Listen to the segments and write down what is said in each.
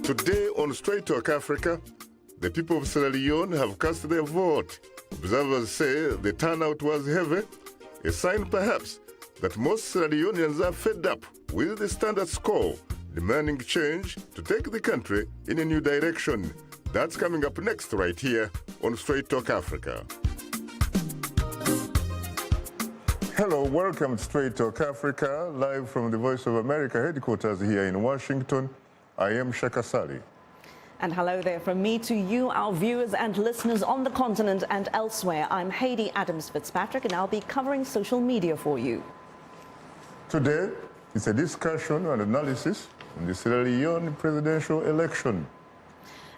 Today on Straight Talk Africa, the people of Sierra Leone have cast their vote. Observers say the turnout was heavy, a sign perhaps that most Sierra Leoneans are fed up with the status quo, demanding change to take the country in a new direction. That's coming up next right here on Straight Talk Africa. Hello, welcome to Straight Talk Africa, live from the Voice of America headquarters here in Washington. I am Shaka Sali. And hello there from me to you, our viewers and listeners on the continent and elsewhere. I'm Haiti Adams Fitzpatrick, and I'll be covering social media for you. Today, it's a discussion and analysis on the Sierra Leone presidential election.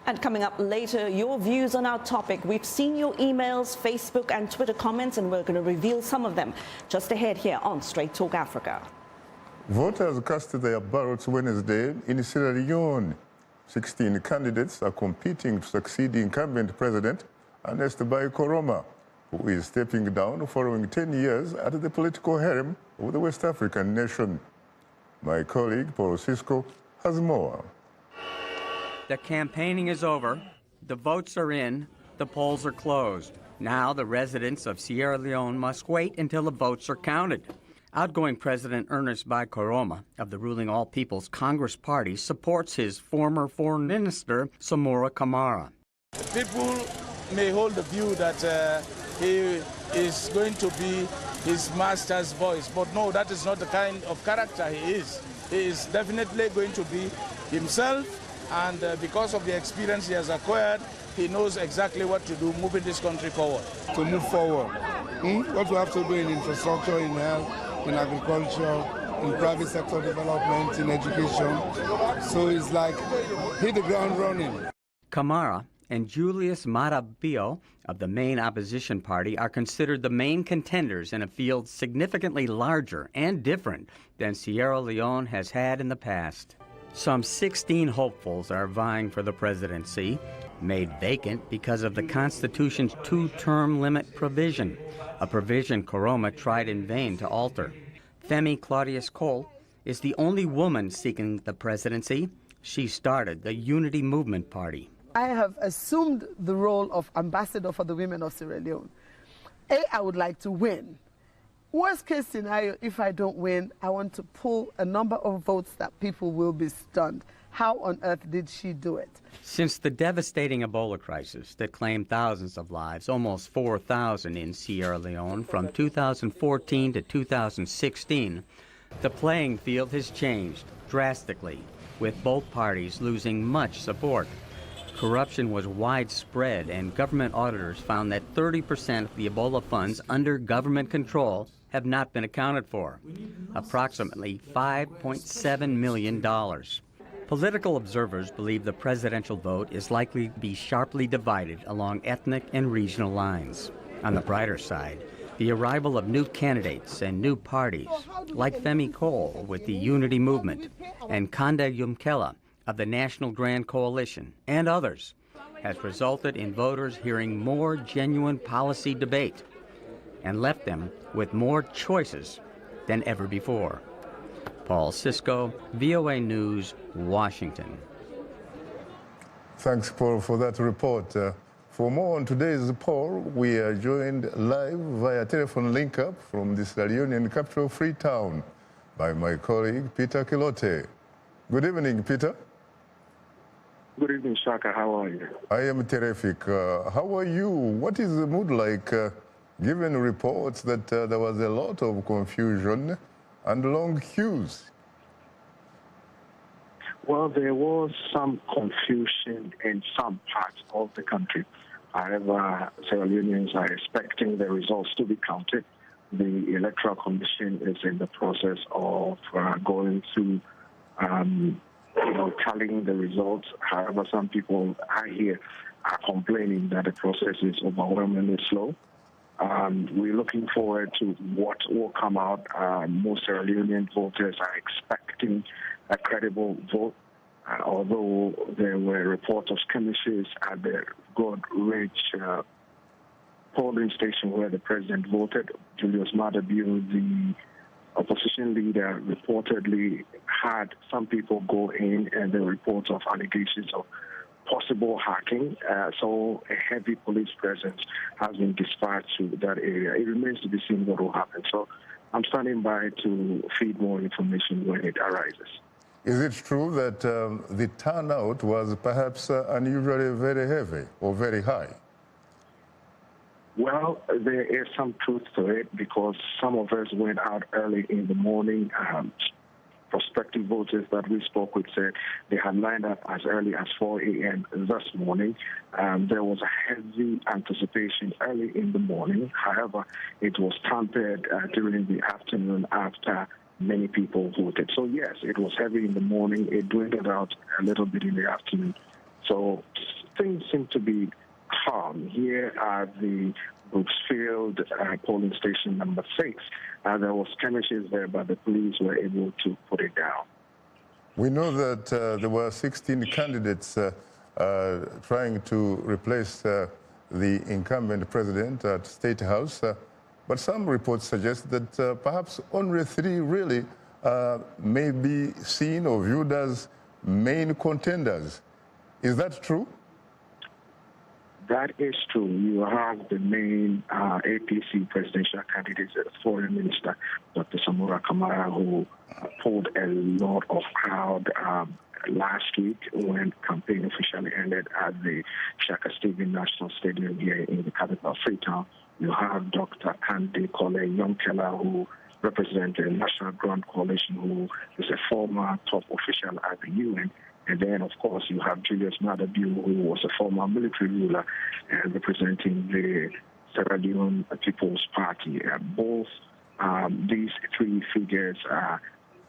And coming up later, your views on our topic. We've seen your emails, Facebook and Twitter comments, and we're going to reveal some of them just ahead here on Straight Talk Africa. Voters cast their ballots Wednesday in Sierra Leone. 16 candidates are competing to succeed the incumbent president, Ernest Bai Koroma, who is stepping down following 10 years at the political helm of the West African nation. My colleague, Paul Cisco, has more. The campaigning is over, the votes are in, the polls are closed. Now the residents of Sierra Leone must wait until the votes are counted. Outgoing President Ernest Bai Koroma of the ruling All People's Congress Party supports his former foreign minister, Samora Kamara. People may hold the view that he is going to be his master's voice, but no, that is not the kind of character he is. He is definitely going to be himself, and because of the experience he has acquired, he knows exactly what to do, moving this country forward. To move forward, what we have to do in infrastructure, in health, in agriculture, in private sector development, in education. So it's like hit the ground running. Kamara and Julius Mata Bio of the main opposition party are considered the main contenders in a field significantly larger and different than Sierra Leone has had in the past. Some 16 hopefuls are vying for the presidency, made vacant because of the Constitution's two-term limit provision, a provision Koroma tried in vain to alter. Femi Claudius Cole is the only woman seeking the presidency. She started the Unity Movement Party. I have assumed the role of ambassador for the women of Sierra Leone. I would like to win. Worst case scenario, if I don't win, I want to pull a number of votes that people will be stunned. How on earth did she do it? Since the devastating Ebola crisis that claimed thousands of lives, almost 4,000 in Sierra Leone from 2014 to 2016, the playing field has changed drastically, with both parties losing much support. Corruption was widespread, and government auditors found that 30% of the Ebola funds under government control have not been accounted for, approximately $5.7 million. Political observers believe the presidential vote is likely to be sharply divided along ethnic and regional lines. On the brighter side, the arrival of new candidates and new parties, like Femi Cole with the Unity Movement and Kanda Yumkela of the National Grand Coalition, and others, has resulted in voters hearing more genuine policy debate and left them with more choices than ever before. Paul Cisco, VOA News, Washington. Thanks, Paul, for that report. For more on today's poll, we are joined live via telephone link-up from the Sierra Leonean capital, Freetown, by my colleague, Peter Kilote. Good evening, Peter. Good evening, Shaka. How are you? I am terrific. How are you? What is the mood like, given reports that there was a lot of confusion and long queues? Well, there was some confusion in some parts of the country. However, Sierra Leoneans are expecting the results to be counted. The Electoral Commission is in the process of going through tallying the results. However, some people here are complaining that the process is overwhelmingly slow. We're looking forward to what will come out. Most Sierra Leonean voters are expecting a credible vote, although there were reports of skirmishes at the Gold Ridge polling station where the president voted. Julius Maada Bio, the opposition leader reportedly had some people go in, and there were reports of allegations of possible hacking. So a heavy police presence has been dispatched to that area. It remains to be seen what will happen. So I'm standing by to feed more information when it arises. Is it true that the turnout was perhaps unusually very heavy or very high? Well, there is some truth to it because some of us went out early in the morning. Prospective voters that we spoke with said they had lined up as early as 4 a.m. this morning. There was a heavy anticipation early in the morning. However, it was tempered during the afternoon after many people voted. So yes, it was heavy in the morning. It dwindled out a little bit in the afternoon. So things seem to be calm. Here at the Brooksfield polling station number 6, there was skirmishes there, but the police were able to put it down. We know that there were 16 candidates trying to replace the incumbent president at State House, but some reports suggest that perhaps only 3 really may be seen or viewed as main contenders. Is that true? That is true. You have the main APC presidential candidate, the Foreign Minister, Dr. Samura Kamara, who pulled a lot of crowd last week when campaign officially ended at the Shaka Stadium National Stadium here in the capital of Freetown. You have Dr. Kande Kole Yonkeller, who represents the National Grand Coalition, who is a former top official at the UN. And then, of course, you have Julius Maada-Bio, who was a former military ruler representing the Sierra Leone People's Party. Both these 3 figures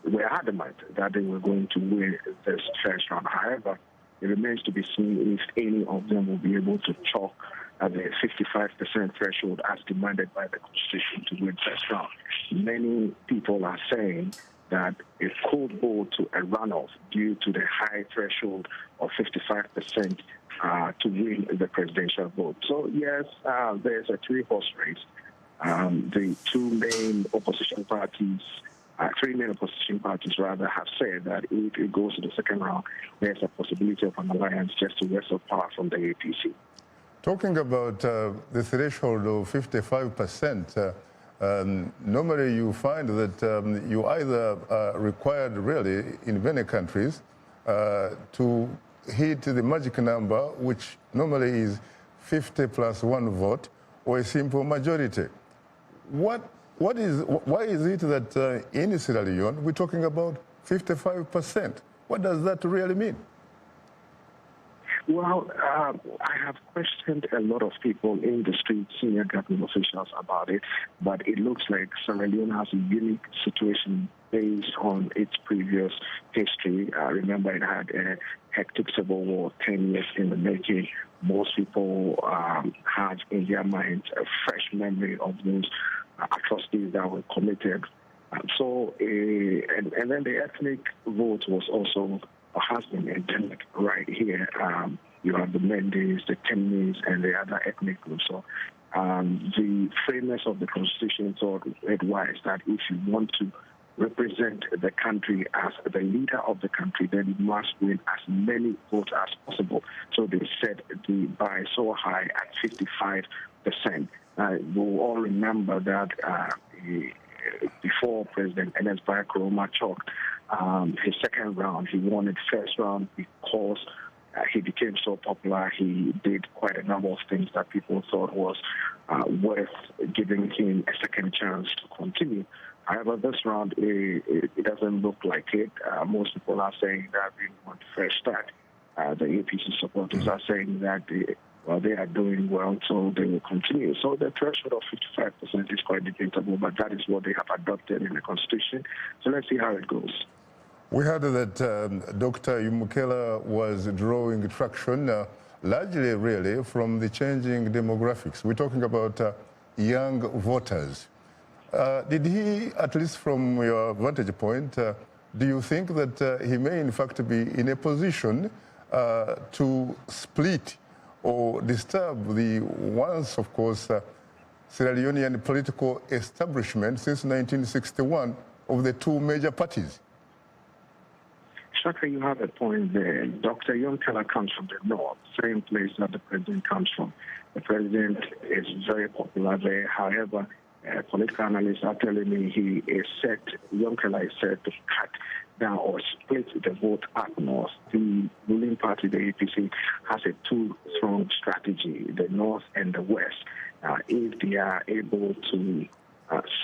were adamant that they were going to win this first round. However, it remains to be seen if any of them will be able to chalk the 55% threshold as demanded by the Constitution to win first round. Many people are saying that it could go to a runoff due to the high threshold of 55% to win the presidential vote. So, yes, there's a 3-horse race. The 2 main opposition parties, 3 main opposition parties rather, have said that if it goes to the second round, there's a possibility of an alliance just to wrestle power from the APC. Talking about the threshold of 55%, normally you find that you either are required really in many countries to hit the magic number, which normally is 50 plus 1 vote, or a simple majority. Why is it that in Sierra Leone we're talking about 55%? What does that really mean? Well, I have questioned a lot of people in the street, senior government officials, about it, but it looks like Sierra Leone has a unique situation based on its previous history. Remember, it had a hectic civil war 10 years in the making. Most people have in their minds a fresh memory of those atrocities that were committed. And then the ethnic vote was also has been endemic right here. You have the Mendes, the Temnes, and the other ethnic groups. So the framers of the Constitution thought it wise that if you want to represent the country as the leader of the country, then you must win as many votes as possible. So they set the bar so high at 55%. We'll all remember that before President Ernest Bai Koroma chalked his second round, he won his first round because he became so popular. He did quite a number of things that people thought was worth giving him a second chance to continue. However, this round, it doesn't look like it. Most people are saying that we want a fresh start. The APC supporters are saying that they are doing well, so they will continue. So the threshold of 55% is quite debatable, but that is what they have adopted in the Constitution. So let's see how it goes. We heard that Dr. Yumukela was drawing traction, largely really from the changing demographics. We're talking about young voters. Did he, at least from your vantage point, do you think that he may in fact be in a position to split or disturb the once, of course, Sierra Leonean political establishment since 1961, of the two major parties. Shaka, you have a point there. Dr. Yonkela comes from the north, same place that the president comes from. The president is very popular there. However, political analysts are telling me Yonkela is set to cut down or split the vote up north. The ruling party, the APC, has a two-pronged strategy, the north and the west. If they are able to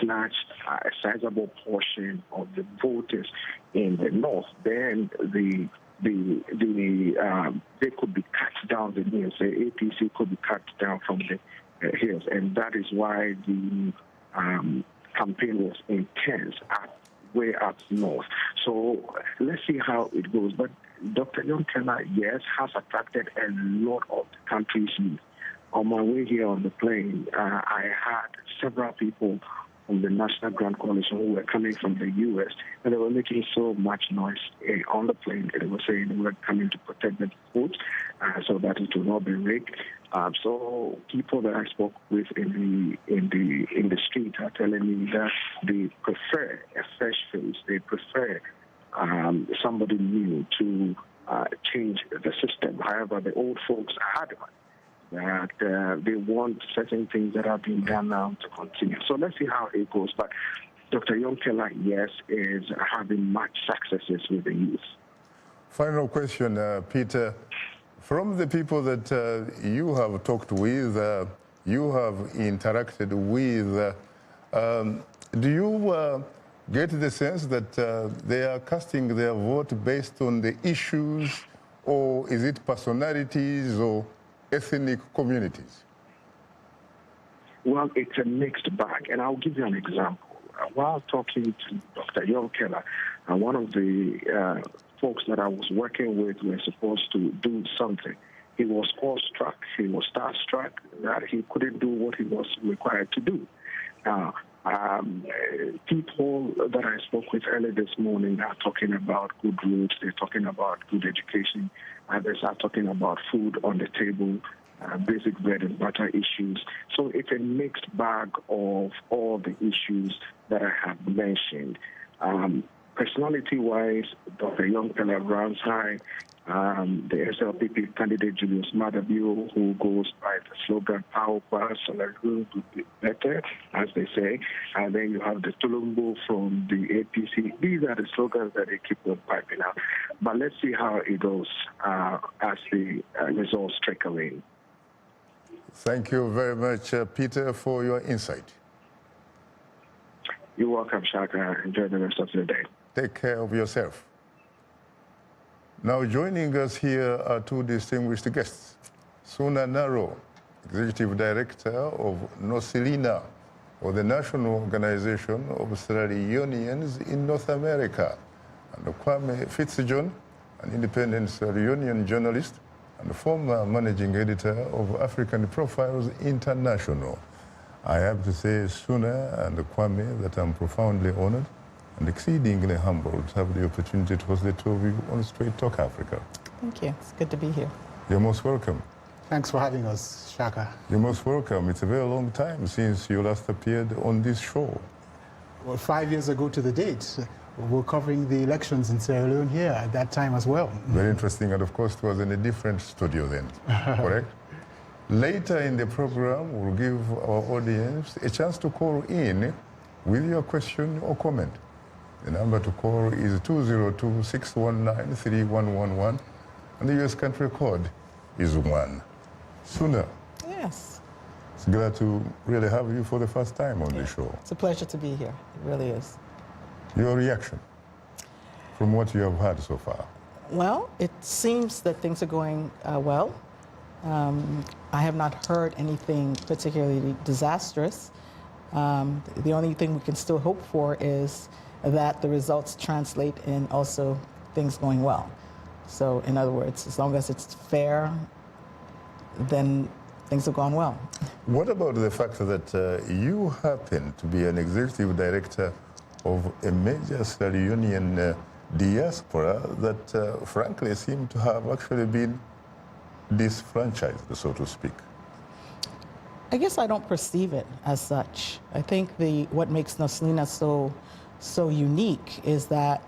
snatch a sizable portion of the voters in the north, then they could be cut down the hills. The APC could be cut down from the hills, and that is why the campaign was intense way up north. So let's see how it goes. But Dr. Yonkela, yes, has attracted a lot of the country's youth. On my way here on the plane, I had several people from the National Grand Coalition who were coming from the U.S., and they were making so much noise on the plane. They were saying they were coming to protect the vote so that it will not be rigged. So people that I spoke with in the street are telling me that they prefer a fresh face. They prefer somebody new to change the system. However, the old folks are adamant that they want certain things that are being done now to continue. So let's see how it goes. But Dr. Yonkela, yes, is having much successes with the youth. Final question, Peter. From the people that you have talked with, you have interacted with, do you get the sense that they are casting their vote based on the issues, or is it personalities or ethnic communities? Well, it's a mixed bag, and I'll give you an example. While talking to Dr. Yonkela, one of the folks that I was working with were supposed to do something. He was awestruck, he was starstruck that he couldn't do what he was required to do. People that I spoke with early this morning are talking about good roads, they're talking about good education, others are talking about food on the table, basic bread and butter issues. So it's a mixed bag of all the issues that I have mentioned. Personality-wise, Dr. Yonkela ranks high. The SLPP candidate Julius Madabio, who goes by the slogan "Power Plus, would be better," as they say. And then you have the Tulumbu from the APC. These are the slogans that they keep on piping out. But let's see how it goes as the results trickle in. Thank you very much, Peter, for your insight. You're welcome, Shaka. Enjoy the rest of your day. Take care of yourself. Now, joining us here are two distinguished guests. Suna Naro, Executive Director of NOSILINA, or the National Organization of Sierra Leoneans in North America, and Kwame Fitzjohn, an independent Sierra Leonean journalist and former managing editor of African Profiles International. I have to say, Suna and Kwame, that I'm profoundly honored and exceedingly humbled to have the opportunity to host the two of you on Straight Talk Africa. Thank you. It's good to be here. You're most welcome. Thanks for having us, Shaka. You're most welcome. It's a very long time since you last appeared on this show. Well, 5 years ago to the date, we were covering the elections in Sierra Leone here at that time as well. Very interesting, and of course it was in a different studio then, correct? Later in the program, we'll give our audience a chance to call in with your question or comment. The number to call is 202-619-3111, and the US country code is 1. Suna. Yes. It's glad to really have you for the first time on the show. It's a pleasure to be here. It really is. Your reaction from what you have heard so far? Well, it seems that things are going well. I have not heard anything particularly disastrous. The only thing we can still hope for is that the results translate in also things going well. So in other words, as long as it's fair, then things have gone well. What about the fact that you happen to be an executive director of a major Sierra Leonean diaspora that frankly seem to have actually been disfranchised, so to speak? I guess I don't perceive it as such. I think what makes NOSILINA so so unique is that,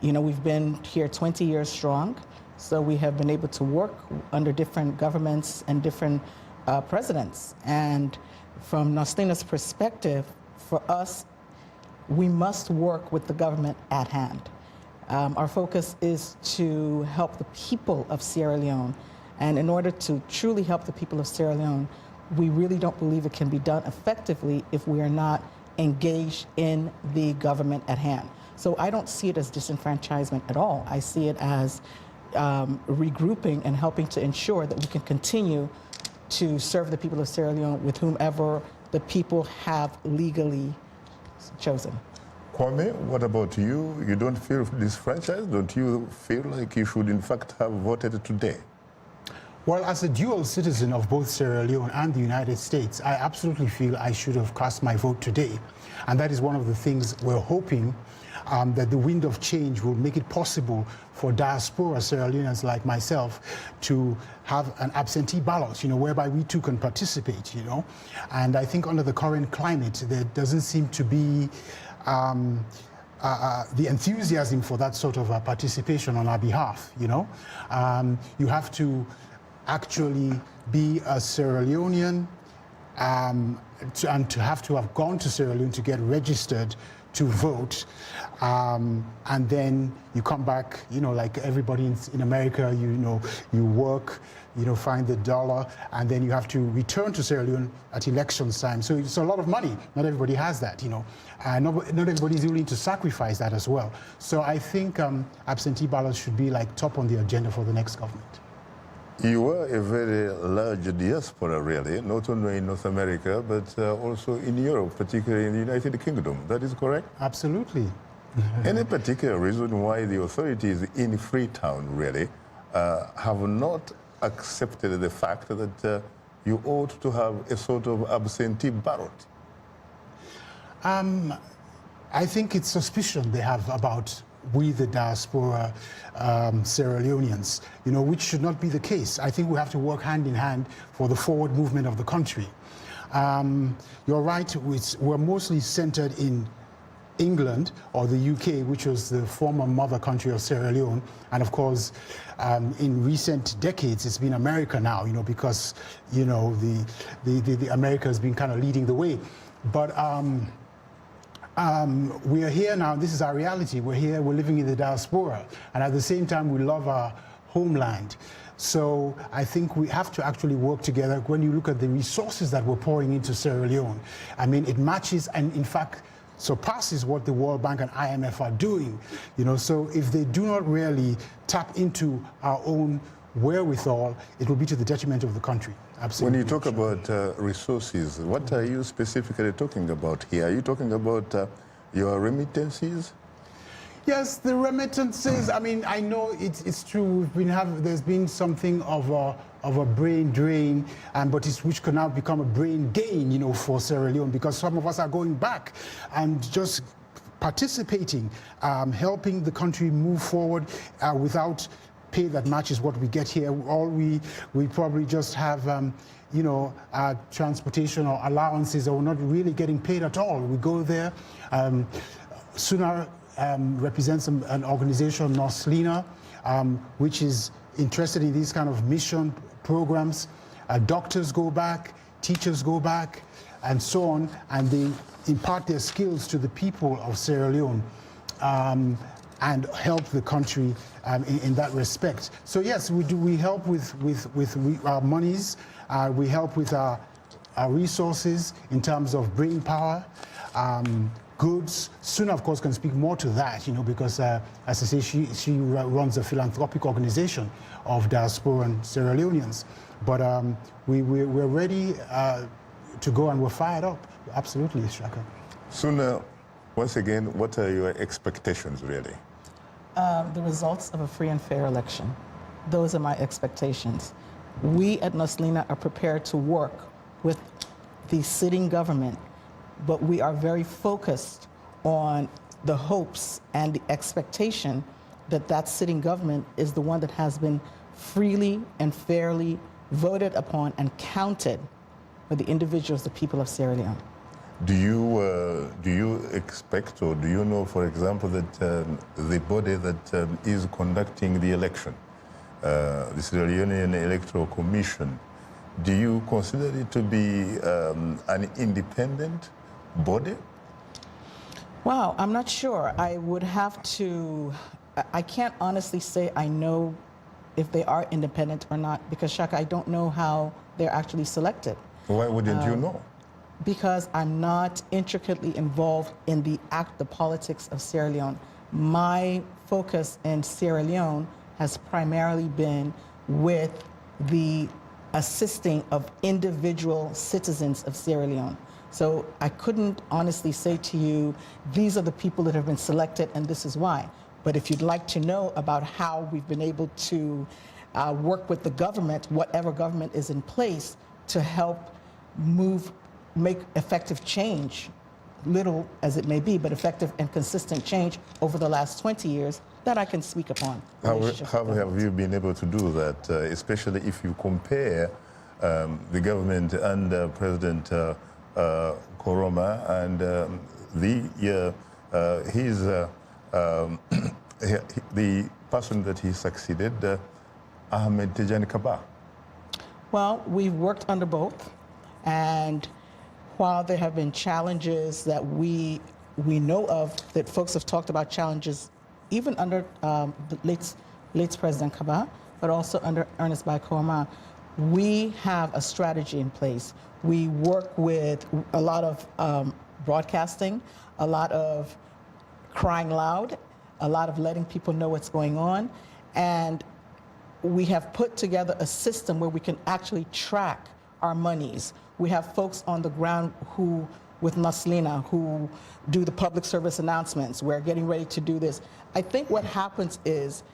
we've been here 20 years strong, so we have been able to work under different governments and different presidents. And from Noslina's perspective, for us, we must work with the government at hand. Our focus is to help the people of Sierra Leone. And in order to truly help the people of Sierra Leone, we really don't believe it can be done effectively if we are not engaged in the government at hand. So I don't see it as disenfranchisement at all. I see it as regrouping and helping to ensure that we can continue to serve the people of Sierra Leone with whomever the people have legally chosen. Kwame, what about you? You don't feel disfranchised? Don't you feel like you should in fact have voted today? Well, as a dual citizen of both Sierra Leone and the United States, I absolutely feel I should have cast my vote today. And that is one of the things we're hoping that the wind of change will make it possible for diaspora Sierra Leoneans like myself to have an absentee ballot, whereby we too can participate, And I think under the current climate, there doesn't seem to be the enthusiasm for that sort of participation on our behalf, You have to actually be a Sierra Leonean and to have gone to Sierra Leone to get registered to vote, and then you come back, like everybody in America, you work, find the dollar, and then you have to return to Sierra Leone at elections time. So it's a lot of money. Not everybody has that, and not everybody is willing to sacrifice that as well. So I think absentee ballots should be like top on the agenda for the next government. You are a very large diaspora, really, not only in North America, but also in Europe, particularly in the United Kingdom. That is correct? Absolutely. Any particular reason why the authorities in Freetown, really, have not accepted the fact that you ought to have a sort of absentee ballot? I think it's suspicion they have about we, the diaspora Sierra Leoneans, which should not be the case. I think we have to work hand in hand for the forward movement of the country. You're right, we're mostly centered in England or the UK, which was the former mother country of Sierra Leone. And of course, in recent decades, it's been America now, because, the America has been kind of leading the way. But we are here now, this is our reality. We're here, we're living in the diaspora. And at the same time, we love our homeland. So I think we have to actually work together. When you look at the resources that we're pouring into Sierra Leone, I mean, it matches and in fact surpasses what the World Bank and IMF are doing. So if they do not really tap into our own wherewithal, it will be to the detriment of the country. Absolutely. When you talk about resources, what are you specifically talking about here? Are you talking about your remittances? Yes, the remittances. I mean, I know it's true. There's been something of a brain drain, but which can now become a brain gain, for Sierra Leone, because some of us are going back and just participating, helping the country move forward without pay that matches what we get here. All we probably just have, transportation or allowances, or we're not really getting paid at all. We go there. Suna represents an organization, Noslina, which is interested in these kind of mission programs. Doctors go back, teachers go back, and so on, and they impart their skills to the people of Sierra Leone. And help the country in that respect. So yes, we do. We help with our monies. We help with our resources in terms of brain power, goods. Suna, of course, can speak more to that, because as I say, she runs a philanthropic organization of diaspora and Sierra Leoneans. But we're ready to go, and we're fired up. Absolutely, Shaka. Suna, once again, what are your expectations, really? The results of a free and fair election. Those are my expectations. We at Noslina are prepared to work with the sitting government, but we are very focused on the hopes and the expectation that that sitting government is the one that has been freely and fairly voted upon and counted by the individuals, the people of Sierra Leone. Do you expect, or do you know, for example, that the body that is conducting the election, the Sierra Leonean Electoral Commission, do you consider it to be an independent body? Wow, I'm not sure. I would have to, I can't honestly say I know if they are independent or not, because Shaka, I don't know how they're actually selected. Why wouldn't you know? Because I'm not intricately involved in the politics of Sierra Leone. My focus in Sierra Leone has primarily been with the assisting of individual citizens of Sierra Leone. So I couldn't honestly say to you, these are the people that have been selected and this is why. But if you'd like to know about how we've been able to work with the government, whatever government is in place, to help make effective change, little as it may be, but effective and consistent change over the last 20 years, that I can speak upon. How have you been able to do that, especially if you compare the government under President Koroma and the person that he succeeded, Ahmed Tijani Kaba? Well, we've worked under both, and while there have been challenges that we know of, that folks have talked about challenges even under the late President Kaba, but also under Ernest Bai Koroma, we have a strategy in place. We work with a lot of broadcasting, a lot of crying loud, a lot of letting people know what's going on, and we have put together a system where we can actually track our monies. We have folks on the ground who, with Naslina, who do the public service announcements. We're getting ready to do this. I think what happens is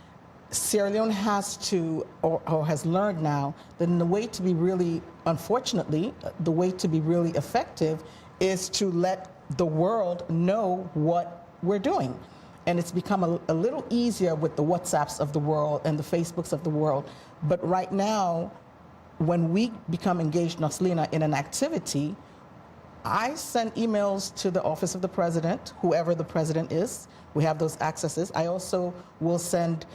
Sierra Leone has to, or has learned now, that in the way to be really, unfortunately, the way to be really effective is to let the world know what we're doing. And it's become a little easier with the WhatsApps of the world and the Facebooks of the world. But right now, when we become engaged, Naslina, in an activity, I send emails to the office of the president, whoever the president is. We have those accesses. I also will send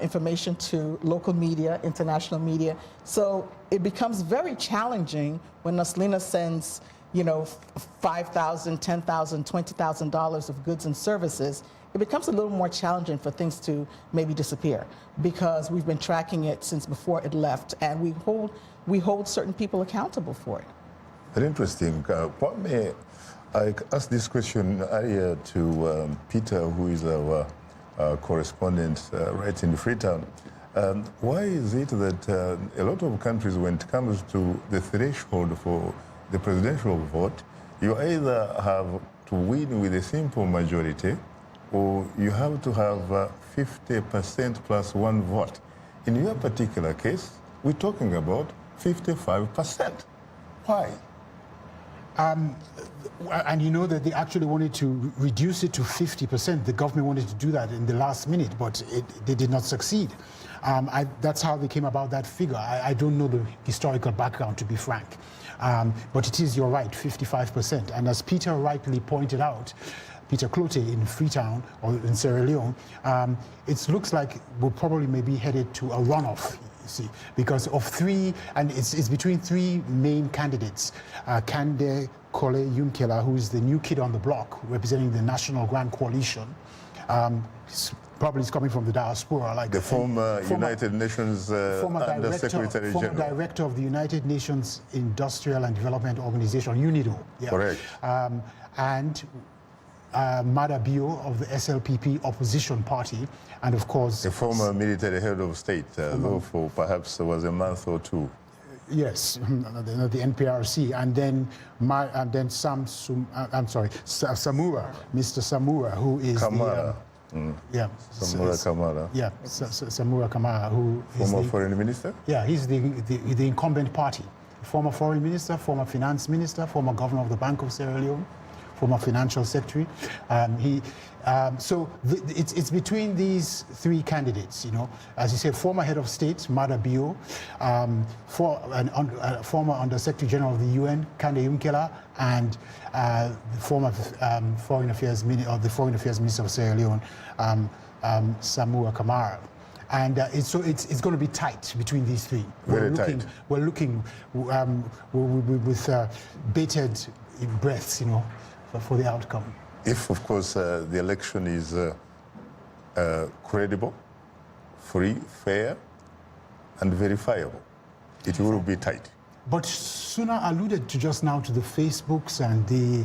information to local media, international media. So it becomes very challenging when Naslina sends, you know, $5,000, $10,000, $20,000 of goods and services. It becomes a little more challenging for things to maybe disappear, because we've been tracking it since before it left, and we hold certain people accountable for it. Very interesting. I asked this question earlier to Peter, who is our correspondent right in Freetown. Why is it that a lot of countries, when it comes to the threshold for the presidential vote, you either have to win with a simple majority, or you have to have 50% plus one vote? In your particular case, we're talking about 55%. Why? And you know that they actually wanted to reduce it to 50%. The government wanted to do that in the last minute, but they did not succeed. That's how they came about that figure. I don't know the historical background, to be frank. But it is, you're right, 55%. And as Peter rightly pointed out, Peter Clote in Freetown, or in Sierra Leone, it looks like we're probably maybe headed to a runoff, you see, because of three, and it's between three main candidates. Kande Kole Yunkela, who is the new kid on the block, representing the National Grand Coalition. Probably is coming from the diaspora, like the former United Nations Under Secretary General. Former director of the United Nations Industrial and Development Organization, UNIDO. Yeah. Correct. And Mada Bio of the SLPP opposition party, and of course... A former military head of state, though for perhaps was a month or two. Yes, the NPRC, and then Samura, Mr. Samura, who is Kamara. Samura Kamara. Yeah, Samura Kamara, who is former foreign minister? Yeah, he's the incumbent party. Former foreign minister, former finance minister, former governor of the Bank of Sierra Leone, former financial secretary. It's between these three candidates, you know. As you say, former head of state, Mada Bio, former Under-Secretary General of the UN, Kande Yumkela, and the former Foreign Affairs Minister of Sierra Leone, Samua Kamara. And it's going to be tight between these three. We're looking with bated breaths, you know, for the outcome. If, of course, the election is credible, free, fair, and verifiable, it will be tight. But Suna alluded to just now to the Facebooks and the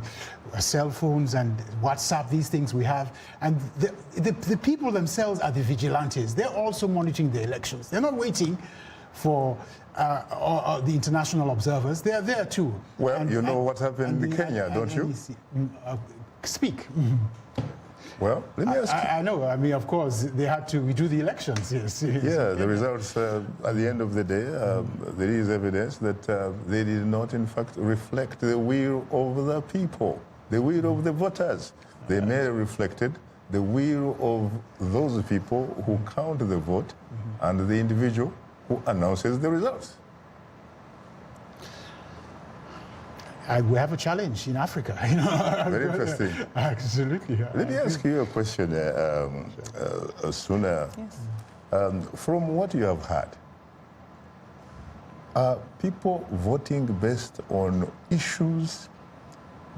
cell phones and WhatsApp, these things we have. And the people themselves are the vigilantes. They're also monitoring the elections. They're not waiting for the international observers. They're there too. Well, you know what happened in Kenya, don't you? Speak. Well, let me ask you. I know. I mean, of course, they had to redo the elections. Yes. Yeah, the results, at the end of the day, there is evidence that they did not, in fact, reflect the will of the people, the will of the voters. They merely reflected the will of those people who count the vote and the individual who announces the results. We have a challenge in Africa. You know? Very interesting. Absolutely. Let me ask you a question, Suna. Yes. From what you have heard, are people voting based on issues,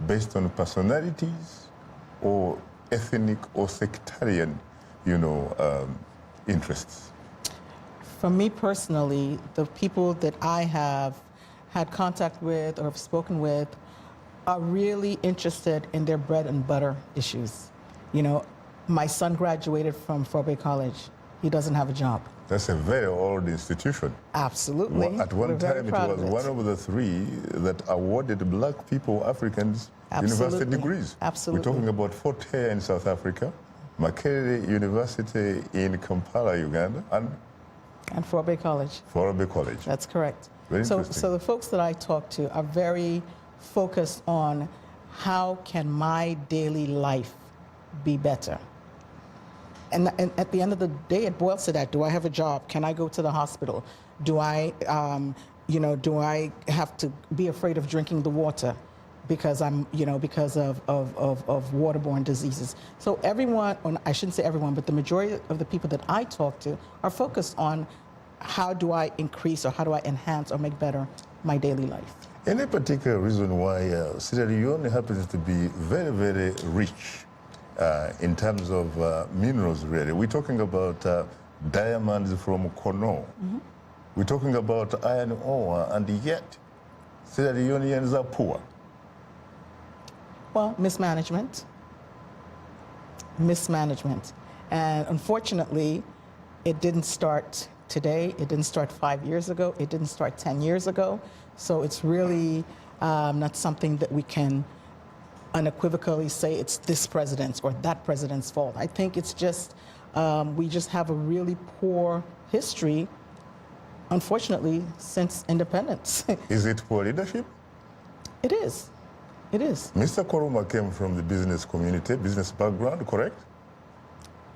based on personalities, or ethnic or sectarian, interests? For me personally, the people that I have had contact with or have spoken with are really interested in their bread and butter issues. You know, my son graduated from Forbay College. He doesn't have a job. That's a very old institution. Absolutely. At one time, it was one of the three that awarded black people, Africans, university degrees. Absolutely. We're talking about Fort Hare in South Africa, Makerere University in Kampala, Uganda, and Forbay College. Forbay College. That's correct. Very so interesting. the folks that I talk to are very focused on how can my daily life be better. And at the end of the day, it boils to that. Do I have a job? Can I go to the hospital? Do I, do I have to be afraid of drinking the water because because of waterborne diseases? So everyone, or I shouldn't say everyone, but the majority of the people that I talk to are focused on how do I increase or how do I enhance or make better my daily life. Any particular reason why Sierra Leone happens to be very, very rich in terms of minerals, really? We're talking about diamonds from Kono. We're talking about iron ore, and yet Sierra Leoneans are poor. Well, mismanagement. And unfortunately, it didn't start today. It didn't start 5 years ago. It didn't start 10 years ago. So it's really not something that we can unequivocally say it's this president's or that president's fault. I think it's just, we just have a really poor history, unfortunately, since independence. Is it poor leadership? It is. It is. Mr. Koroma came from the business community, business background, correct?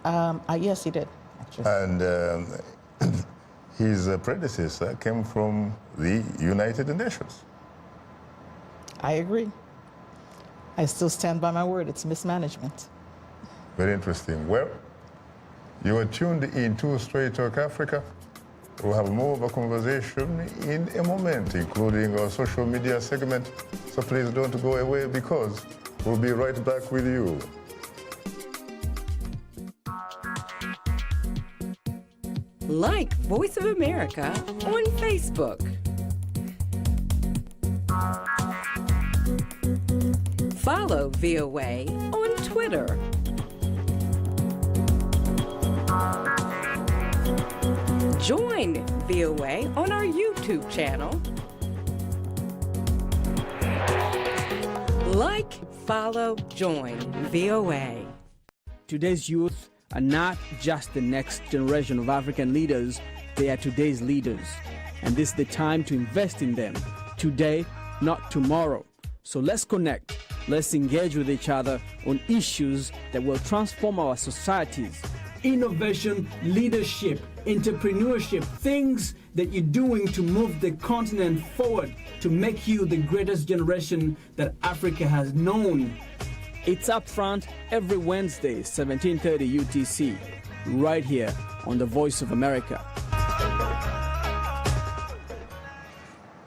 Yes, he did, actually. And his predecessor came from the United Nations. I agree. I still stand by my word. It's mismanagement. Very interesting. Well, you are tuned in to Straight Talk Africa. We'll have more of a conversation in a moment, including our social media segment. So please don't go away, because we'll be right back with you. Like Voice of America on Facebook. Follow VOA on Twitter. Join VOA on our YouTube channel. Like, follow, join VOA. Today's youth are not just the next generation of African leaders, they are today's leaders. And this is the time to invest in them. Today, not tomorrow. So let's connect let's engage with each other on issues that will transform our societies. Innovation, leadership, entrepreneurship, things that you're doing to move the continent forward, to make you the greatest generation that Africa has known. It's Upfront every Wednesday, 17:30 UTC, right here on The Voice of America.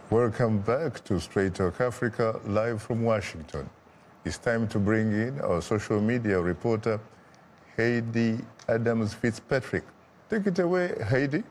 Welcome back to Straight Talk Africa, live from Washington. It's time to bring in our social media reporter, Heidi Adams Fitzpatrick. Take it away, Heidi.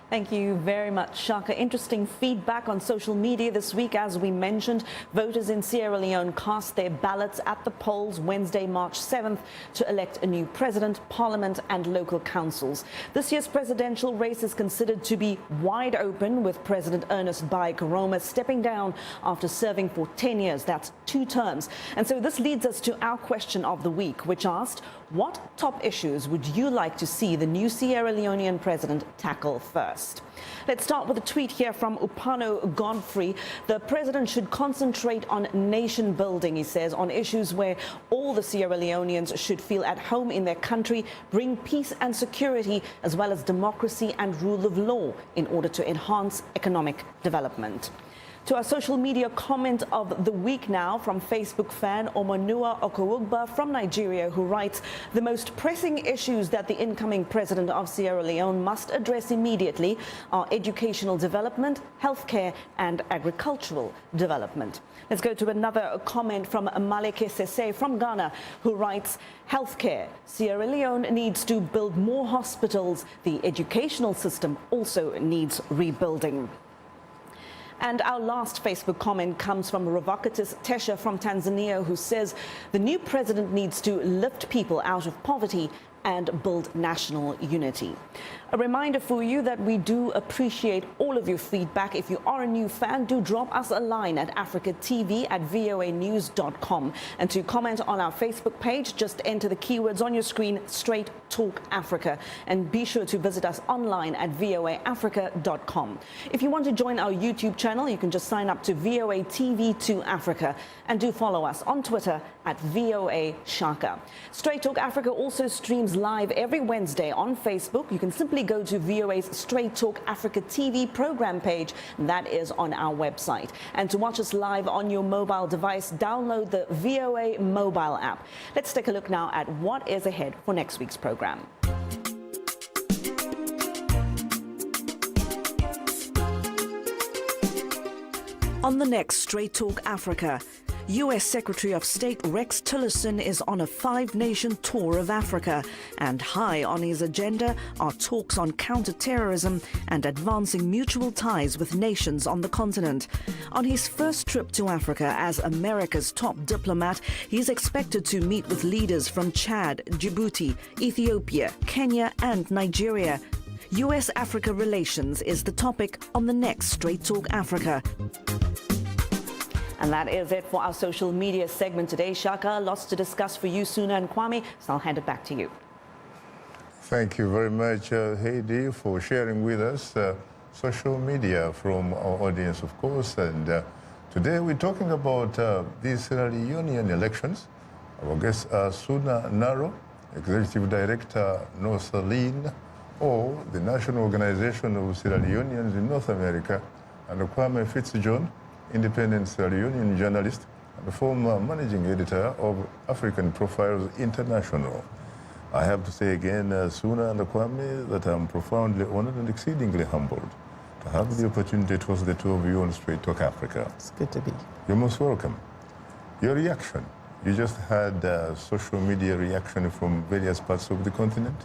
Thank you very much, Shaka. Interesting feedback on social media this week. As we mentioned, voters in Sierra Leone cast their ballots at the polls Wednesday, March 7th to elect a new president, parliament and local councils. This year's presidential race is considered to be wide open, with President Ernest Bai Koroma stepping down after serving for 10 years. That's 2 terms. And so this leads us to our question of the week, which asked, what top issues would you like to see the new Sierra Leonean president tackle first? Let's start with a tweet here from Upano Godfrey. The president should concentrate on nation building, he says, on issues where all the Sierra Leoneans should feel at home in their country, bring peace and security, as well as democracy and rule of law in order to enhance economic development. To our social media comment of the week now from Facebook fan Omonua Okowugba from Nigeria, who writes, the most pressing issues that the incoming president of Sierra Leone must address immediately are educational development, healthcare and agricultural development. Let's go to another comment from Maleke Sese from Ghana, who writes, healthcare. Sierra Leone needs to build more hospitals. The educational system also needs rebuilding. And our last Facebook comment comes from Revocatus Tesha from Tanzania, who says the new president needs to lift people out of poverty and build national unity. A reminder for you that we do appreciate all of your feedback. If you are a new fan, do drop us a line at africatv@voanews.com. And to comment on our Facebook page, just enter the keywords on your screen, Straight Talk Africa. And be sure to visit us online at voaafrica.com. If you want to join our YouTube channel, you can just sign up to VOA TV2 Africa. And do follow us on Twitter at VOA Shaka. Straight Talk Africa also streams live every Wednesday on Facebook. You can simply go to VOA's Straight Talk Africa TV program page. That is on our website. And to watch us live on your mobile device, download the VOA mobile app. Let's take a look now at what is ahead for next week's program. On the next Straight Talk Africa, U.S. Secretary of State Rex Tillerson is on a 5-nation tour of Africa, and high on his agenda are talks on counter-terrorism and advancing mutual ties with nations on the continent. On his first trip to Africa as America's top diplomat, he's expected to meet with leaders from Chad, Djibouti, Ethiopia, Kenya and Nigeria. U.S.-Africa relations is the topic on the next Straight Talk Africa. And that is it for our social media segment today. Shaka, lots to discuss for you, Suna and Kwame, so I'll hand it back to you. Thank you very much, Heidi, for sharing with us social media from our audience, of course. And today we're talking about the Sierra Leonean elections. Our guests are Suna Naro, Executive Director, NOSALEAN, or the National Organization of Sierra Leoneans in North America, and Kwame Fitzjohn, independent Sierra Leonean journalist and former managing editor of African Profiles International. I have to say again, Suna and Kwame, that I'm profoundly honored and exceedingly humbled to have the opportunity to host the two of you on Straight Talk Africa. It's good to be. You're most welcome. Your reaction, you just had social media reaction from various parts of the continent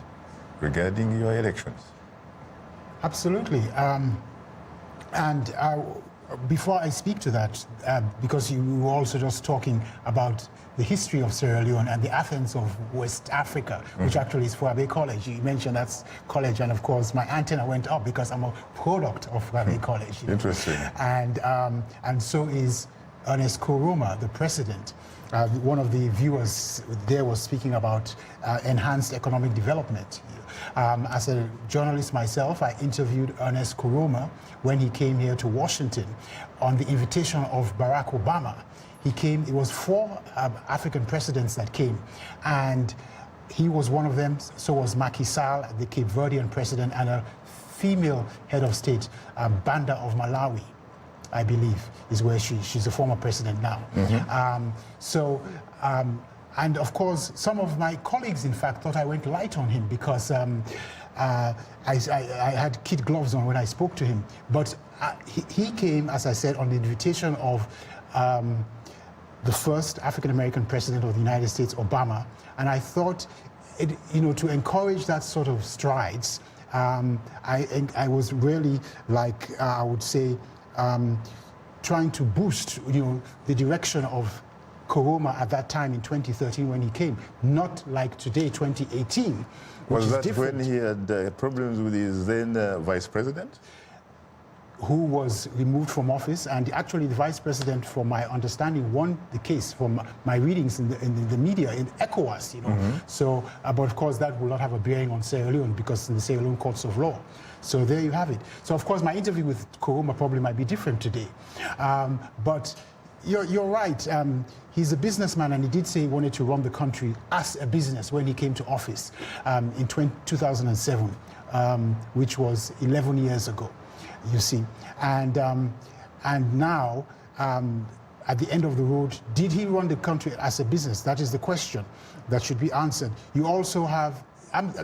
regarding your elections. Absolutely. Before I speak to that, because you were also just talking about the history of Sierra Leone and the Athens of West Africa, which actually is Foabe College. You mentioned that's college, and of course my antenna went up because I'm a product of Foabe College. Interesting. And so is Ernest Koroma, the president. One of the viewers there was speaking about enhanced economic development. As a journalist myself, I interviewed Ernest Koroma when he came here to Washington on the invitation of Barack Obama. he came. It was 4 African presidents that came, and he was one of them. So was Macky Sall, the Cape Verdean president, and a female head of state, Banda of Malawi, I believe, is where she's a former president now. And of course, some of my colleagues, in fact, thought I went light on him because I had kid gloves on when I spoke to him. But he came, as I said, on the invitation of the first African-American president of the United States, Obama. And I thought, to encourage that sort of strides, I was really, like, I would say, trying to boost, the direction of Koroma at that time in 2013 when he came, not like today, 2018. Was that different. when he had problems with his then vice president? Who was removed from office, and actually the vice president, from my understanding, won the case from my readings in the media in ECOWAS, So, but of course that will not have a bearing on Sierra Leone because in the Sierra Leone courts of law. So there you have it. So of course my interview with Koroma probably might be different today, but you're right. He's a businessman, and he did say he wanted to run the country as a business when he came to office in 2007, which was 11 years ago. You see, and now at the end of the road, did he run the country as a business? That is the question that should be answered. You also have.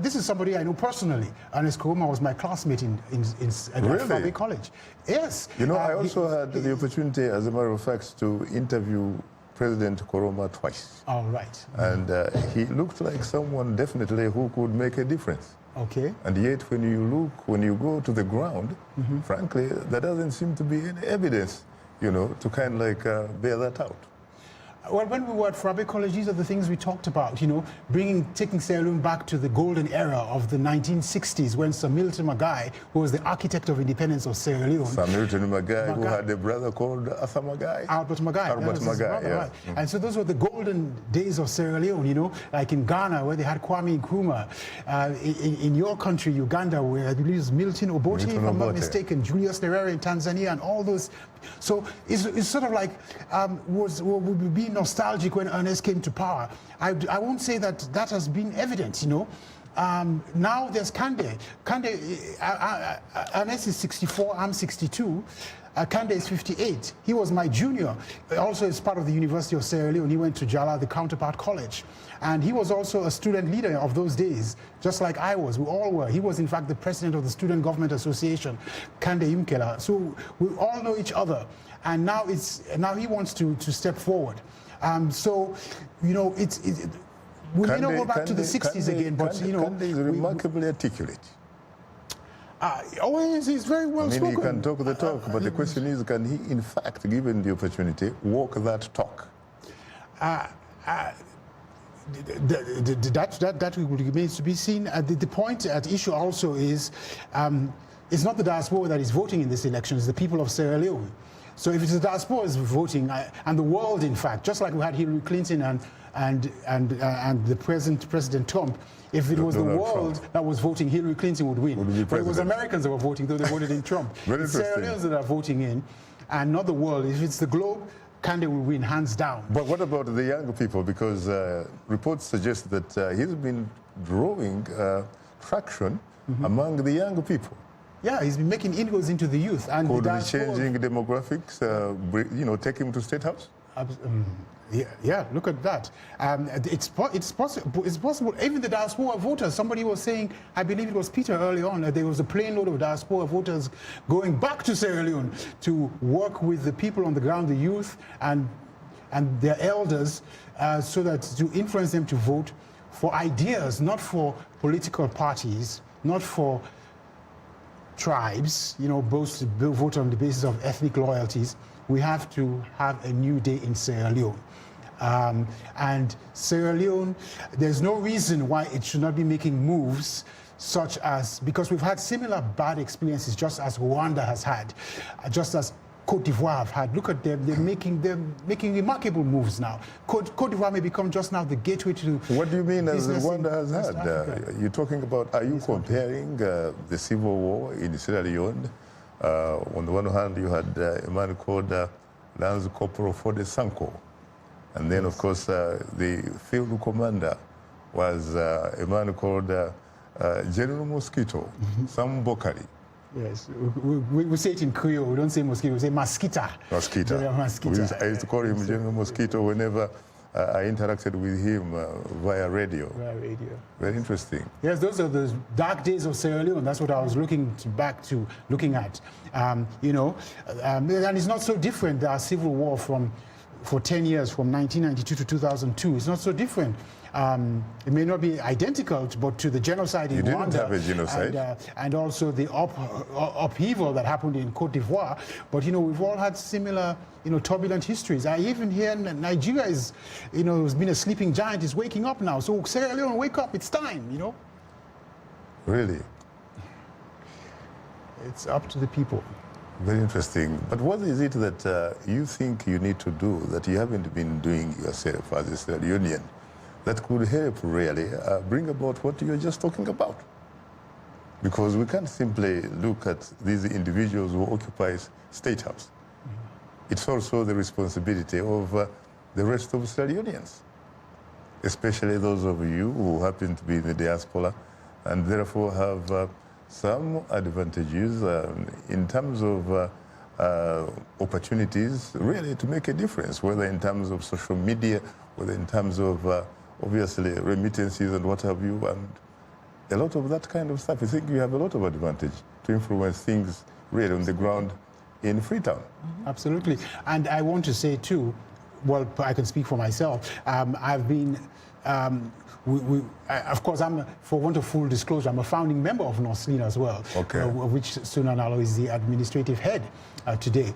This is somebody I know personally. Ernest Koroma was my classmate at Fabe College. Yes. I also had the opportunity, as a matter of fact, to interview President Koroma twice. All right. And he looked like someone definitely who could make a difference. Okay. And yet when you go to the ground, frankly, there doesn't seem to be any evidence, to kind of like bear that out. Well, when we were at Fabe College, these are the things we talked about, taking Sierra Leone back to the golden era of the 1960s when Sir Milton Magai, who was the architect of independence of Sierra Leone. Sir Milton Magai, who had a brother called Arthur Magai. Albert Magai. Albert Magai, yeah. Right. And so those were the golden days of Sierra Leone, like in Ghana, where they had Kwame Nkrumah. In your country, Uganda, where I believe it's Milton Obote, if I'm not mistaken, Julius Nyerere in Tanzania, and all those. So it's sort of like, would be nostalgic when Ernest came to power. I won't say that has been evident, Now there's Kande. Ernest is 64, I'm 62. Kande is 58. He was my junior. Also is part of the University of Sierra Leone. He went to Jala, the counterpart college. And he was also a student leader of those days, just like I was. We all were. He was, in fact, the president of the Student Government Association, Kande Imkela. So we all know each other. And now he wants to step forward. So, we may not go back to the 60s again, but, Kande is remarkably articulate. He's very well spoken. He can talk the talk, but the question is, can he, in fact, given the opportunity, walk that talk? That remains to be seen. The point at issue also is, it's not the diaspora that is voting in this election, it's the people of Sierra Leone. So if it's the diaspora is voting, and the world, in fact, just like we had Hillary Clinton and the present President Trump, if it was the world that was voting, Hillary Clinton would win. But it was Americans that were voting, though they voted in Trump. It's Sierra Leoneans that are voting in, and not the world. If it's the globe, Kande will win, hands down. But what about the younger people? Because reports suggest that he's been drawing traction among the younger people. Yeah, he's been making inroads into the youth. And could be changing demographics, take him to State House? Yeah, look at that. It's possible. Even the diaspora voters, somebody was saying, I believe it was Peter early on, that there was a plane load of diaspora voters going back to Sierra Leone to work with the people on the ground, the youth and their elders, so that to influence them to vote for ideas, not for political parties, not for tribes, both vote on the basis of ethnic loyalties. We have to have a new day in Sierra Leone. And Sierra Leone, there's no reason why it should not be making moves such as, because we've had similar bad experiences just as Rwanda has had, just as Cote d'Ivoire have had. Look at them, they're making remarkable moves now. Cote d'Ivoire may become just now the gateway to What do you mean as Rwanda has had? You're talking about, are you comparing the civil war in Sierra Leone? On the one hand, you had a man called Lance Corporal Fode Sanko, And then, of course, the field commander was a man called General Mosquito, Sam Bokari. Yes, we say it in Creole. We don't say mosquito, we say masquita. Masquita. I used to call him General Mosquito whenever I interacted with him via radio. Very interesting. Yes, those are the dark days of Sierra Leone. That's what I was looking at. You know, and it's not so different. The civil war for 10 years, from 1992 to 2002, it's not so different. It may not be identical, but to the genocide in Rwanda. You didn't have a genocide. And also the upheaval that happened in Cote d'Ivoire. But, you know, we've all had similar, you know, turbulent histories. I even hear Nigeria is, you know, has been a sleeping giant, is waking up now. So Sierra Leone, wake up, it's time, you know. Really? It's up to the people. Very interesting. But what is it that you think you need to do that you haven't been doing yourself as a Sierra Leonean that could help really bring about what you're just talking about? Because we can't simply look at these individuals who occupy State House. It's also the responsibility of the rest of Sierra Leoneans, especially those of you who happen to be in the diaspora and therefore have some advantages in terms of opportunities really to make a difference, whether in terms of social media, whether in terms of obviously remittances and what have you, and a lot of that kind of stuff. I think you have a lot of advantage to influence things really on the ground in Freetown. Absolutely. And I want to say too, well, I can speak for myself. I've been, of course, for want of full disclosure, I'm a founding member of Norslina as well, of which Sunan Alo is the administrative head today.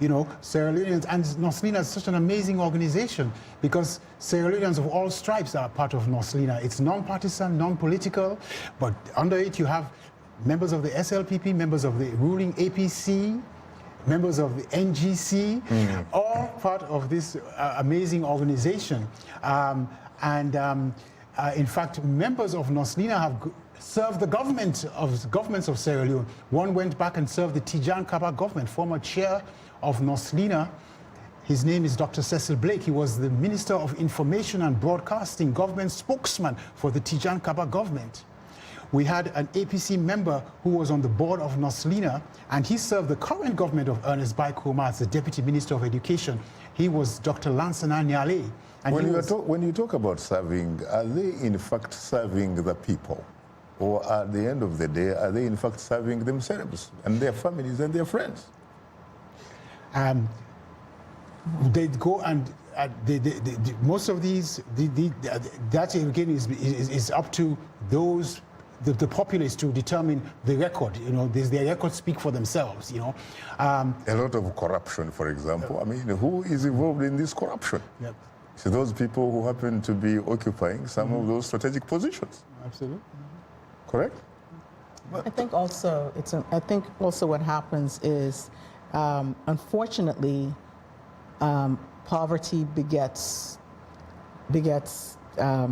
You know, Sierra Leoneans, and Norslina is such an amazing organization because Sierra Leoneans of all stripes are part of Norslina. It's non-partisan, non-political, but under it you have members of the SLPP, members of the ruling APC, members of the NGC, all part of this amazing organization. In fact, members of Norslina have served the governments of Sierra Leone. One went back and served the Tijan Kaba government, former chair of Norslina. His name is Dr. Cecil Blake. He was the Minister of Information and Broadcasting, government spokesman for the Tijan Kaba government. We had an APC member who was on the board of Norslina, and he served the current government of Ernest Bai Koroma as the Deputy Minister of Education. He was Dr. Lansana Nyale. When you talk about serving, are they in fact serving the people? Or at the end of the day, are they in fact serving themselves and their families and their friends? They go and most of these, that again is up to those, the populace to determine the record. You know, their records speak for themselves, you know. A lot of corruption, for example. I mean, who is involved in this corruption? Yep. So those people who happen to be occupying some of those strategic positions. Absolutely. Correct? I think also what happens is, unfortunately, poverty begets a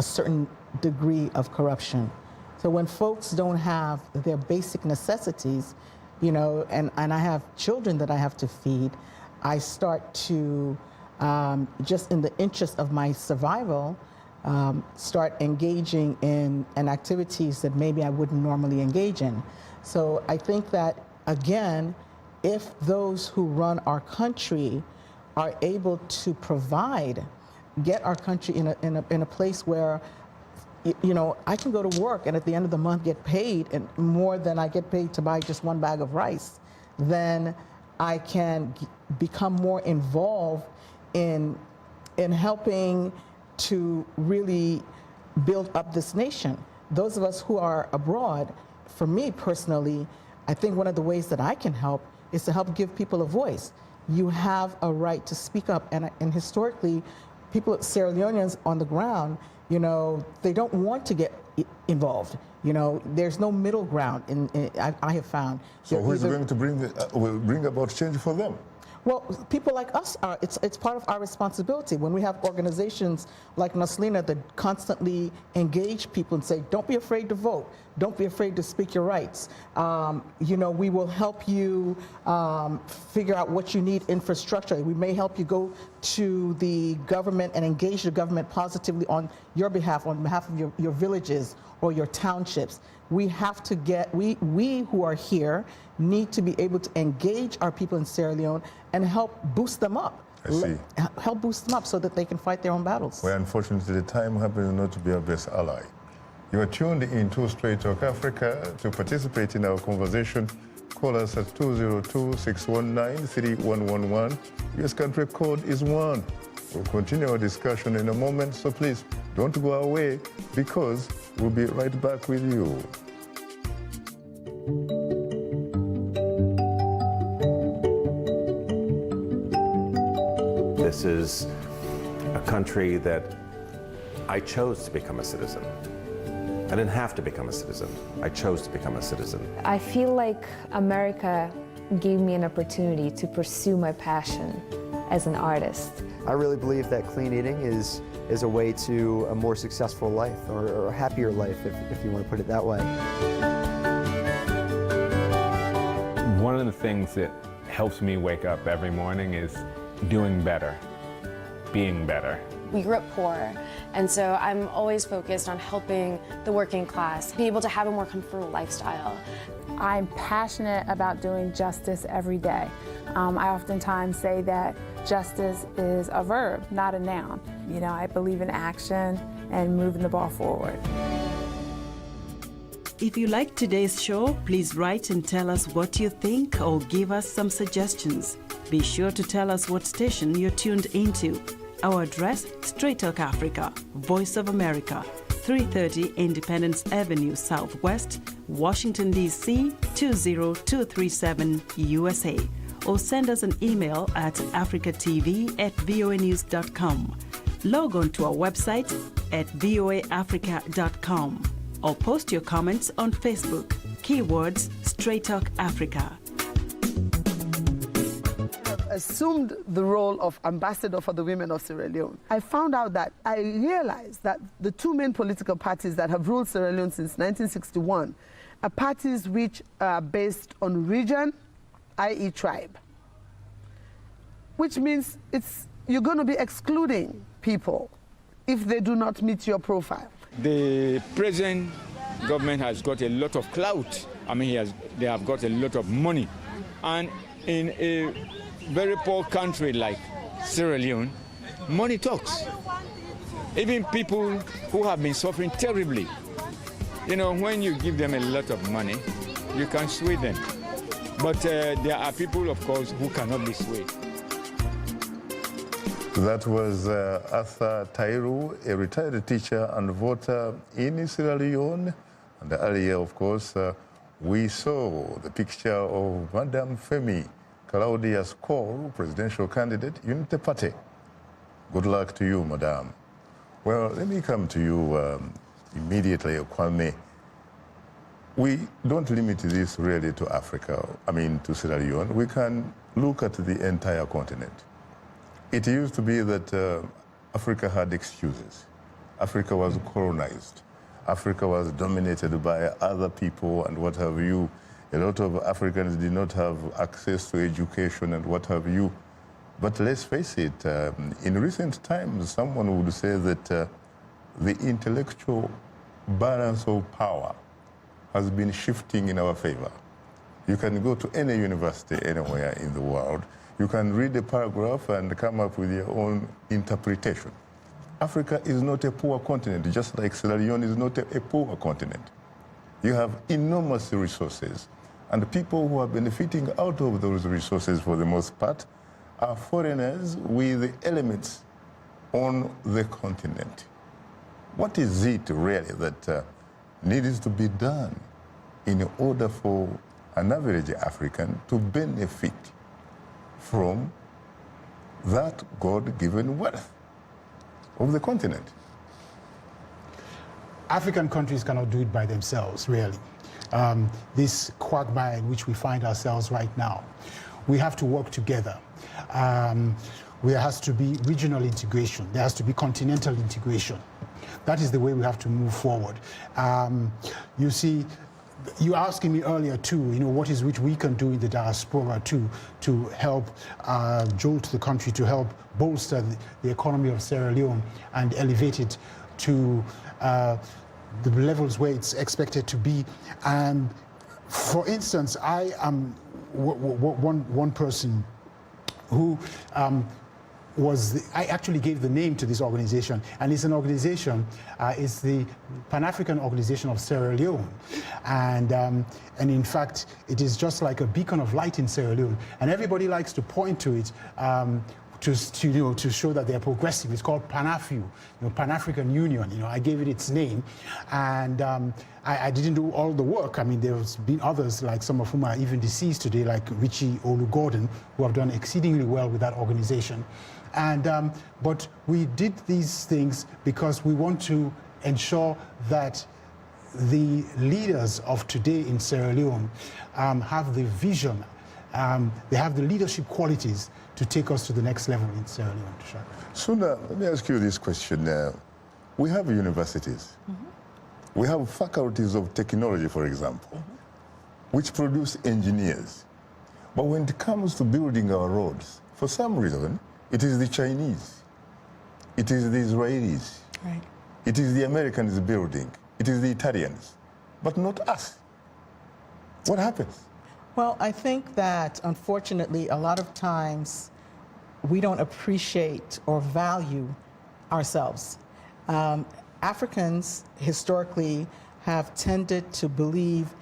certain degree of corruption. So when folks don't have their basic necessities, you know, and I have children that I have to feed, I start to, just in the interest of my survival, start engaging in activities that maybe I wouldn't normally engage in. So I think that, again, if those who run our country are able to provide, get our country in a place where, you know, I can go to work and at the end of the month get paid and more than I get paid to buy just one bag of rice, then I can become more involved in helping to really build up this nation. Those of us who are abroad, for me personally, I think one of the ways that I can help is to help give people a voice. You have a right to speak up, and historically, people, Sierra Leoneans on the ground, you know, they don't want to get involved. You know, there's no middle ground. I have found. So who is going to bring about change for them? Well, people like us are, it's part of our responsibility. When we have organizations like Noslina that constantly engage people and say, don't be afraid to vote, don't be afraid to speak your rights. You know, we will help you figure out what you need infrastructure. We may help you go to the government and engage the government positively on your behalf, on behalf of your villages or your townships. We have to get, we who are here need to be able to engage our people in Sierra Leone and help boost them up. I see. Help boost them up so that they can fight their own battles. Well, unfortunately, the time happens not to be our best ally. You are tuned into Straight Talk Africa. To participate in our conversation, call us at 202-619-3111. US country code is 1. We'll continue our discussion in a moment, so please don't go away because we'll be right back with you. This is a country that I chose to become a citizen. I didn't have to become a citizen. I chose to become a citizen. I feel like America gave me an opportunity to pursue my passion as an artist. I really believe that clean eating is a way to a more successful life or a happier life, if you want to put it that way. One of the things that helps me wake up every morning is doing better, being better. We grew up poor, and so I'm always focused on helping the working class be able to have a more comfortable lifestyle. I'm passionate about doing justice every day. I oftentimes say that justice is a verb, not a noun. You know, I believe in action and moving the ball forward. If you like today's show, please write and tell us what you think or give us some suggestions. Be sure to tell us what station you're tuned into. Our address, Straight Talk Africa, Voice of America, 330 Independence Avenue Southwest, Washington, D.C. 20237 USA. Or send us an email at africatv@voanews.com. Log on to our website at voaafrica.com. Or post your comments on Facebook. Keywords Straight Talk Africa. Assumed the role of ambassador for the women of Sierra Leone. I found out that I realized that the two main political parties that have ruled Sierra Leone since 1961 are parties which are based on region, i.e. tribe, which means you're going to be excluding people if they do not meet your profile. The present government has got a lot of clout. I mean, they have got a lot of money. And in a very poor country like Sierra Leone, money talks. Even people who have been suffering terribly, you know, when you give them a lot of money, you can sway them. But there are people, of course, who cannot be swayed. That was Arthur Tairu, a retired teacher and voter in Sierra Leone. And earlier, of course, we saw the picture of Madame Femi Claudia Skol, presidential candidate, Unity Party. Good luck to you, Madame. Well, let me come to you immediately, Kwame. We don't limit this really to Africa, to Sierra Leone. We can look at the entire continent. It used to be that Africa had excuses. Africa was colonized. Africa was dominated by other people and what have you. A lot of Africans did not have access to education and what have you. But let's face it, in recent times, someone would say that the intellectual balance of power has been shifting in our favor. You can go to any university anywhere in the world. You can read a paragraph and come up with your own interpretation. Africa is not a poor continent, just like Sierra Leone is not a poor continent. You have enormous resources, and the people who are benefiting out of those resources for the most part are foreigners with elements on the continent. What is it really that needs to be done in order for an average African to benefit from that God-given wealth of the continent? African countries cannot do it by themselves, really. This quagmire in which we find ourselves right now. we have to work together. There has to be regional integration. There has to be continental integration. That is the way we have to move forward. You see, you were asking me earlier too, what is which we can do in the diaspora to help jolt the country, to help bolster the economy of Sierra Leone and elevate it to the levels where it's expected to be. And for instance, I am one person who I actually gave the name to this organization, and it's an organization, it's the Pan-African Organization of Sierra Leone, and in fact, it is just like a beacon of light in Sierra Leone, and everybody likes to point to it to show that they're progressive. It's called PANAFU, Pan-African Union. I gave it its name, and I didn't do all the work. I mean, there's been others, like some of whom are even deceased today, like Richie Olu-Gordon, who have done exceedingly well with that organization. And but we did these things because we want to ensure that the leaders of today in Sierra Leone have the vision, they have the leadership qualities to take us to the next level in Sierra Leone. Suna, let me ask you this question. We have universities. We have faculties of technology, for example, which produce engineers. But when it comes to building our roads, for some reason, it is the Chinese, it is the Israelis, right. It is the Americans building, it is the Italians, but not us. What happens? Well, I think that, unfortunately, a lot of times we don't appreciate or value ourselves. Africans historically have tended to believe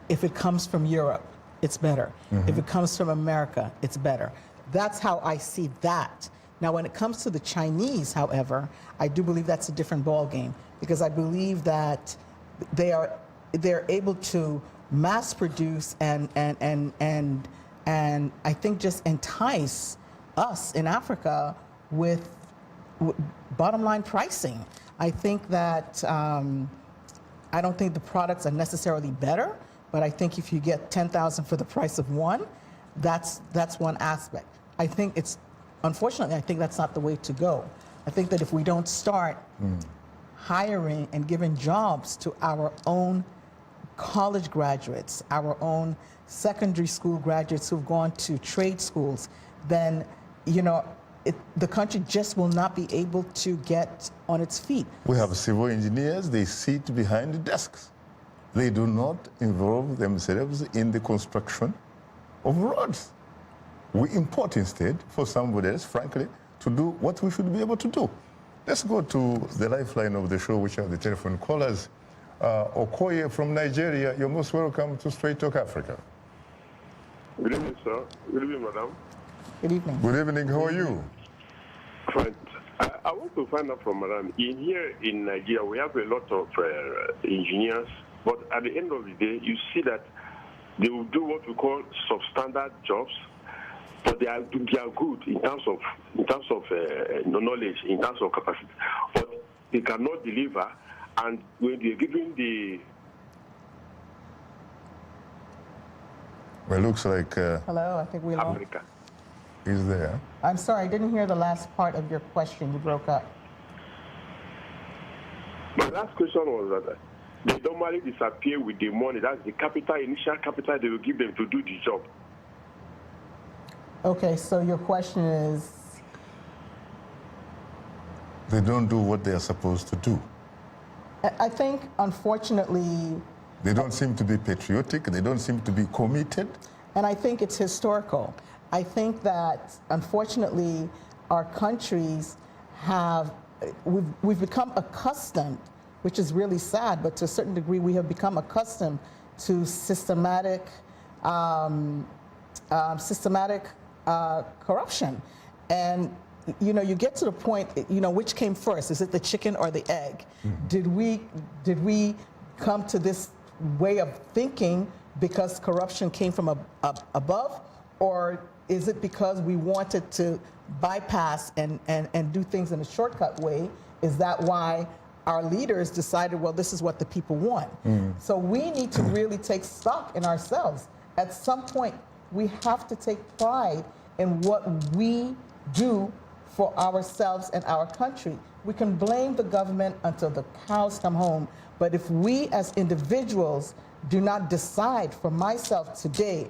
if it comes from Europe, it's better. If it comes from America, it's better. That's how I see that. Now, when it comes to the Chinese, however, I do believe that's a different ballgame, because I believe that they're able to mass produce and I think just entice us in Africa with bottom line pricing. I think that I don't think the products are necessarily better, but I think if you get 10,000 for the price of one, that's one aspect. I think unfortunately, I think that's not the way to go. I think that if we don't start hiring and giving jobs to our own college graduates, our own secondary school graduates who've gone to trade schools, then, the country just will not be able to get on its feet. We have civil engineers, they sit behind the desks. They do not involve themselves in the construction of roads. We import instead for somebody else, frankly, to do what we should be able to do. Let's go to the lifeline of the show, which are the telephone callers. Okoye from Nigeria, you're most welcome to Straight Talk Africa. Good evening, sir. Good evening, madam. Good evening. Good evening. How are you? Fine. I want to find out from madam, here in Nigeria, we have a lot of engineers, but at the end of the day, you see that they will do what we call substandard jobs, but they are good in terms of knowledge, in terms of capacity, but they cannot deliver. And when they're giving the... Well, it looks like... Hello, I think we lost. Africa. Is there? I'm sorry, I didn't hear the last part of your question. You broke up. My last question was that they normally disappear with the money. That's the capital, initial capital they will give them to do the job. Okay, so your question is? They don't do what they are supposed to do. I think, unfortunately... They don't seem to be patriotic. They don't seem to be committed. And I think it's historical. I think that, unfortunately, our countries we've become accustomed, which is really sad, but to a certain degree, we have become accustomed to systematic corruption. And you get to the point, which came first? Is it the chicken or the egg? Did we come to this way of thinking because corruption came from above, or is it because we wanted to bypass and do things in a shortcut way? Is that why our leaders decided, well, this is what the people want? So we need to really take stock in ourselves. At some point, we have to take pride in what we do for ourselves and our country. We can blame the government until the cows come home, but if we as individuals do not decide for myself today,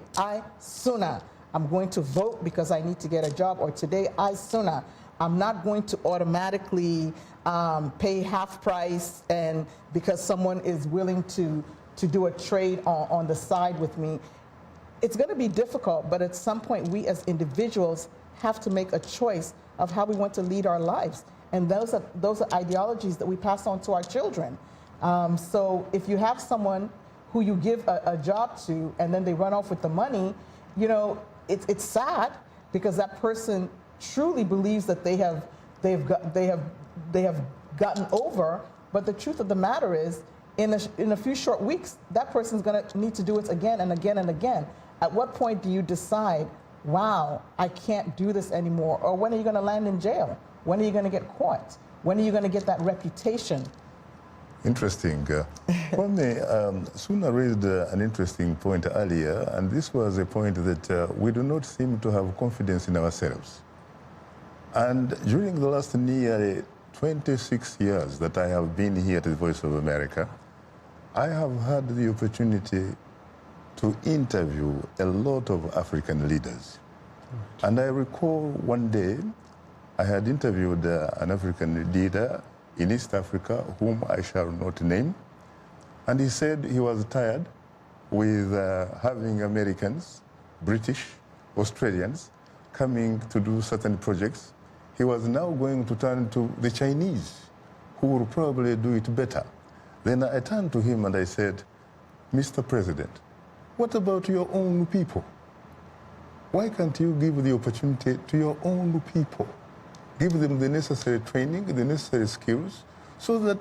Suna, I'm going to vote because I need to get a job, or today, Suna, I'm not going to automatically pay half price and because someone is willing to do a trade on the side with me. It's going to be difficult, but at some point we as individuals have to make a choice of how we want to lead our lives. And those are ideologies that we pass on to our children. So if you have someone who you give a job to and then they run off with the money, you know, it's sad because that person truly believes that they have gotten over. But the truth of the matter is, in a few short weeks, that person's going to need to do it again and again and again. At what point do you decide, wow, I can't do this anymore? Or when are you going to land in jail? When are you going to get caught? When are you going to get that reputation? Interesting. Suna raised an interesting point earlier, and this was a point that we do not seem to have confidence in ourselves. And during the last nearly 26 years that I have been here at the Voice of America, I have had the opportunity to interview a lot of African leaders. And I recall one day I had interviewed an African leader in East Africa, whom I shall not name, and he said he was tired with having Americans, British, Australians coming to do certain projects. He was now going to turn to the Chinese, who will probably do it better. Then I turned to him and I said, Mr. President, what about your own people? Why can't you give the opportunity to your own people? Give them the necessary training, the necessary skills, so that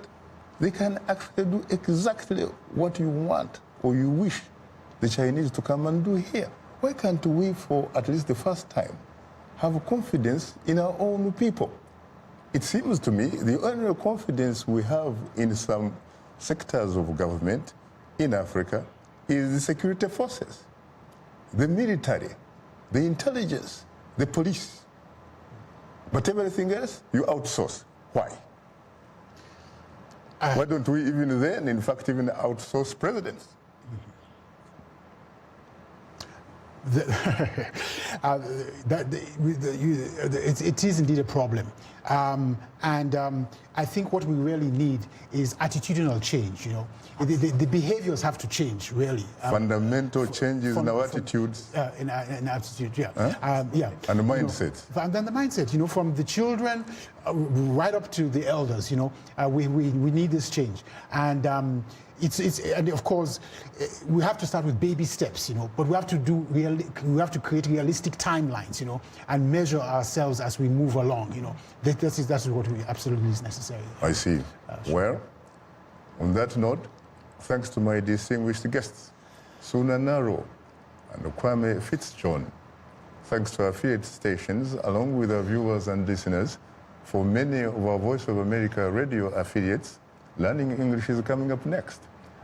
they can actually do exactly what you want or you wish the Chinese to come and do here. Why can't we, for at least the first time, have confidence in our own people? It seems to me the only confidence we have in some sectors of government in Africa is the security forces, the military, the intelligence, the police. But everything else, you outsource. Why? Why don't we even then, in fact, even outsource presidents? It is indeed a problem. I think what we really need is attitudinal change, you know. The behaviors have to change, really. Fundamental changes in our attitudes. In attitude, yeah. Yeah. And the mindset. You know, and then the mindset, you know, from the children right up to the elders, you know, we need this change. And and of course, we have to start with baby steps, you know, but we have to create realistic timelines, you know, and measure ourselves as we move along, you know. That's what we absolutely is necessary. I see. Well, on that note, thanks to my distinguished guests, Suna Naro and Kwame Fitzjohn. Thanks to our affiliate stations, along with our viewers and listeners. For many of our Voice of America radio affiliates, Learning English is coming up next.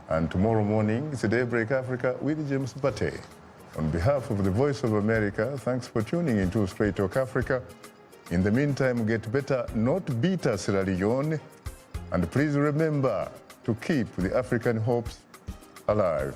And tomorrow morning, it's Daybreak Africa with James Bate. On behalf of the Voice of America, thanks for tuning into Straight Talk Africa. In the meantime, get better, not bitter, Sierra Leone. And please remember to keep the African hopes alive.